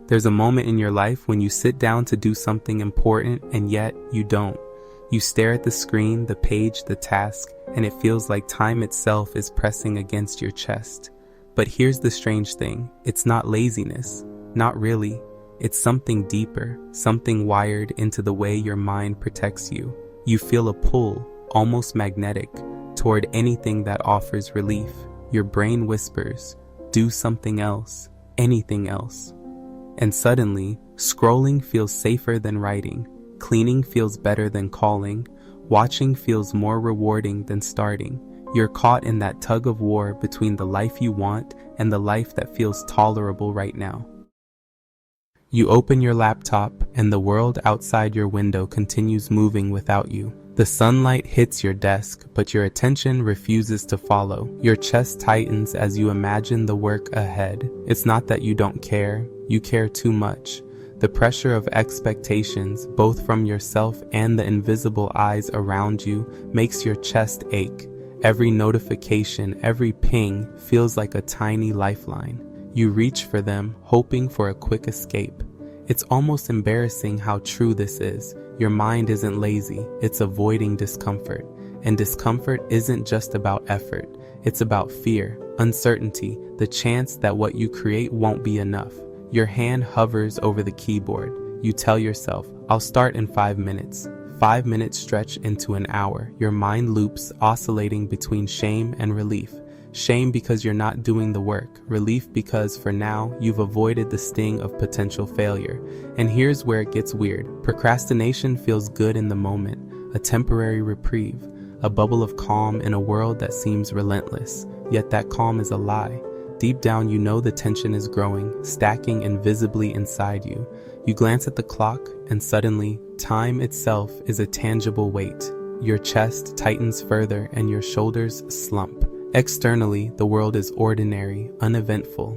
There's a moment in your life when you sit down to do something important and yet you don't. You stare at the screen, the page, the task, and it feels like time itself is pressing against your chest. But here's the strange thing. It's not laziness. Not really. It's something deeper, something wired into the way your mind protects you. You feel a pull, almost magnetic, toward anything that offers relief. Your brain whispers, do something else, anything else. And suddenly, scrolling feels safer than writing, cleaning feels better than calling, watching feels more rewarding than starting. You're caught in that tug of war between the life you want and the life that feels tolerable right now. You open your laptop and the world outside your window continues moving without you. The sunlight hits your desk, but your attention refuses to follow. Your chest tightens as you imagine the work ahead. It's not that you don't care, you care too much. The pressure of expectations, both from yourself and the invisible eyes around you, makes your chest ache. Every notification, every ping feels like a tiny lifeline. You reach for them, hoping for a quick escape. It's almost embarrassing how true this is. Your mind isn't lazy, it's avoiding discomfort. And discomfort isn't just about effort, it's about fear, uncertainty, the chance that what you create won't be enough. Your hand hovers over the keyboard. You tell yourself, I'll start in 5 minutes. 5 minutes stretch into an hour. Your mind loops, oscillating between shame and relief. Shame because you're not doing the work. Relief because, for now, you've avoided the sting of potential failure. And here's where it gets weird. Procrastination feels good in the moment, a temporary reprieve, a bubble of calm in a world that seems relentless. Yet that calm is a lie. Deep down, you know the tension is growing, stacking invisibly inside you. You glance at the clock, and suddenly, time itself is a tangible weight. Your chest tightens further, and your shoulders slump. Externally, the world is ordinary, uneventful.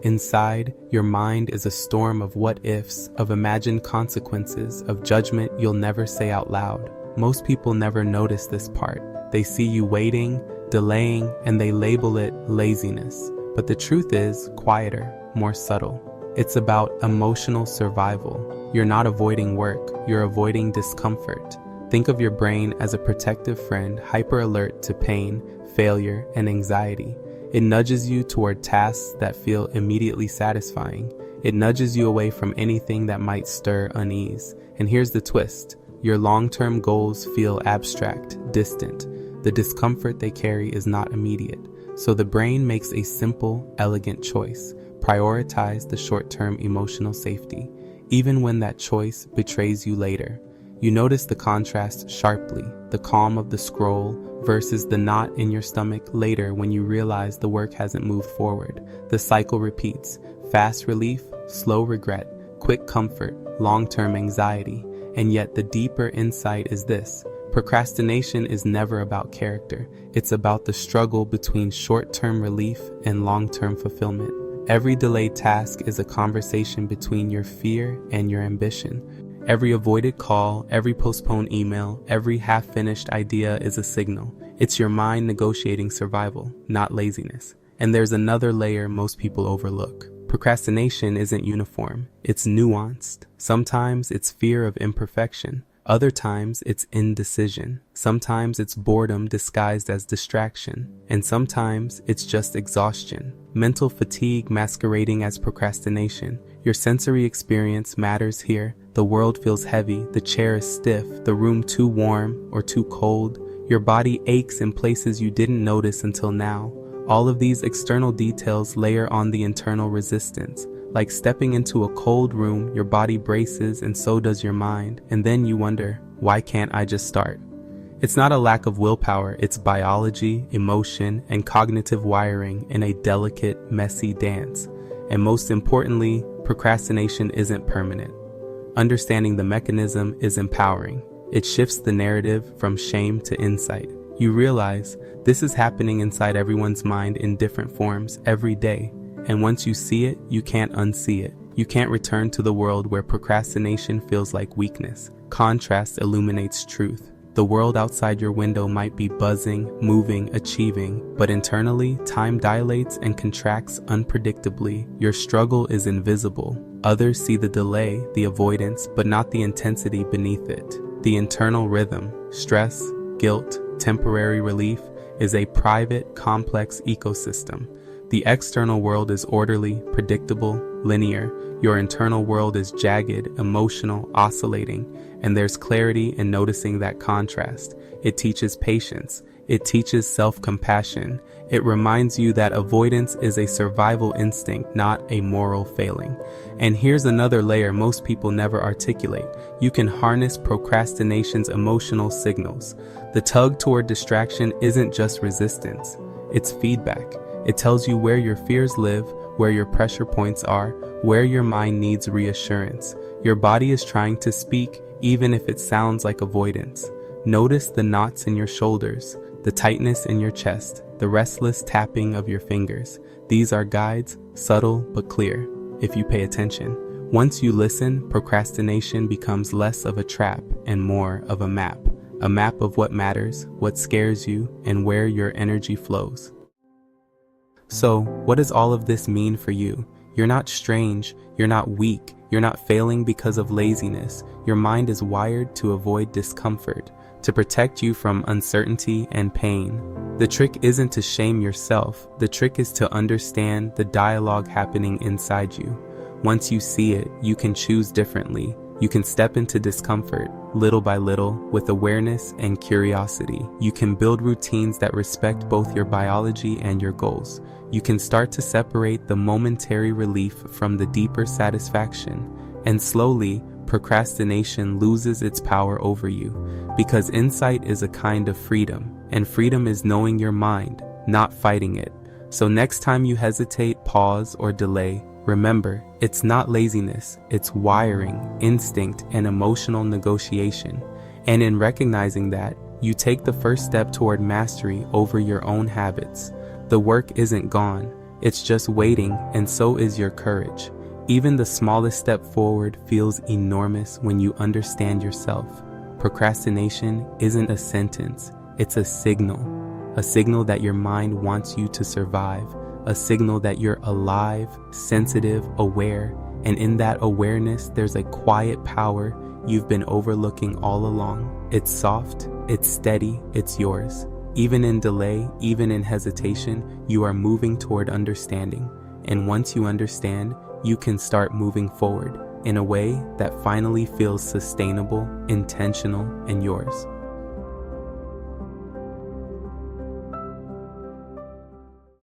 Inside, your mind is a storm of what-ifs, of imagined consequences, of judgment you'll never say out loud. Most people never notice this part. They see you waiting, delaying, and they label it laziness. But the truth is quieter, more subtle. It's about emotional survival. You're not avoiding work, you're avoiding discomfort. Think of your brain as a protective friend, hyper alert to pain, failure, and anxiety. It nudges you toward tasks that feel immediately satisfying. It nudges you away from anything that might stir unease. And here's the twist. Your long-term goals feel abstract, distant. The discomfort they carry is not immediate. So the brain makes a simple, elegant choice. Prioritize the short-term emotional safety, even when that choice betrays you later. You notice the contrast sharply, the calm of the scroll versus the knot in your stomach later when you realize the work hasn't moved forward. The cycle repeats: fast relief, slow regret, quick comfort, long-term anxiety. And yet the deeper insight is this: procrastination is never about character. It's about the struggle between short-term relief and long-term fulfillment. Every delayed task is a conversation between your fear and your ambition. Every avoided call, every postponed email, every half-finished idea is a signal. It's your mind negotiating survival, not laziness. And there's another layer most people overlook. Procrastination isn't uniform. It's nuanced. Sometimes it's fear of imperfection. Other times it's indecision. Sometimes it's boredom disguised as distraction. And sometimes it's just exhaustion. Mental fatigue masquerading as procrastination. Your sensory experience matters here. The world feels heavy, the chair is stiff, the room too warm or too cold. Your body aches in places you didn't notice until now. All of these external details layer on the internal resistance. Like stepping into a cold room, your body braces and so does your mind. And then you wonder, why can't I just start? It's not a lack of willpower, it's biology, emotion, and cognitive wiring in a delicate, messy dance. And most importantly, procrastination isn't permanent. Understanding the mechanism is empowering. It shifts the narrative from shame to insight. You realize this is happening inside everyone's mind in different forms every day. And once you see it, you can't unsee it. You can't return to the world where procrastination feels like weakness. Contrast illuminates truth. The world outside your window might be buzzing, moving, achieving, but internally, time dilates and contracts unpredictably. Your struggle is invisible, Others see the delay, the avoidance, but not the intensity beneath it. The internal rhythm, stress, guilt, temporary relief, is a private, complex ecosystem. The external world is orderly, predictable, linear. Your internal world is jagged, emotional, oscillating, and there's clarity in noticing that contrast. It teaches patience. It teaches self-compassion. It reminds you that avoidance is a survival instinct, not a moral failing. And here's another layer most people never articulate. You can harness procrastination's emotional signals. The tug toward distraction isn't just resistance, it's feedback. It tells you where your fears live, where your pressure points are, where your mind needs reassurance. Your body is trying to speak, even if it sounds like avoidance. Notice the knots in your shoulders, the tightness in your chest, the restless tapping of your fingers. These are guides, subtle but clear, if you pay attention. Once you listen, procrastination becomes less of a trap and more of a map of what matters, what scares you, and where your energy flows. So, what does all of this mean for you? You're not strange, you're not weak, you're not failing because of laziness. Your mind is wired to avoid discomfort, to protect you from uncertainty and pain. The trick isn't to shame yourself, the trick is to understand the dialogue happening inside you. Once you see it, you can choose differently. You can step into discomfort, little by little, with awareness and curiosity. You can build routines that respect both your biology and your goals. You can start to separate the momentary relief from the deeper satisfaction. And slowly, procrastination loses its power over you. Because insight is a kind of freedom, and freedom is knowing your mind, not fighting it. So next time you hesitate, pause, or delay, remember, it's not laziness, it's wiring, instinct, and emotional negotiation. And in recognizing that, you take the first step toward mastery over your own habits. The work isn't gone, it's just waiting, and so is your courage. Even the smallest step forward feels enormous when you understand yourself. Procrastination isn't a sentence, it's a signal that your mind wants you to survive, a signal that you're alive, sensitive, aware, and in that awareness there's a quiet power you've been overlooking all along. It's soft, it's steady, it's yours. Even in delay, even in hesitation, you are moving toward understanding. And once you understand, you can start moving forward in a way that finally feels sustainable, intentional, and yours.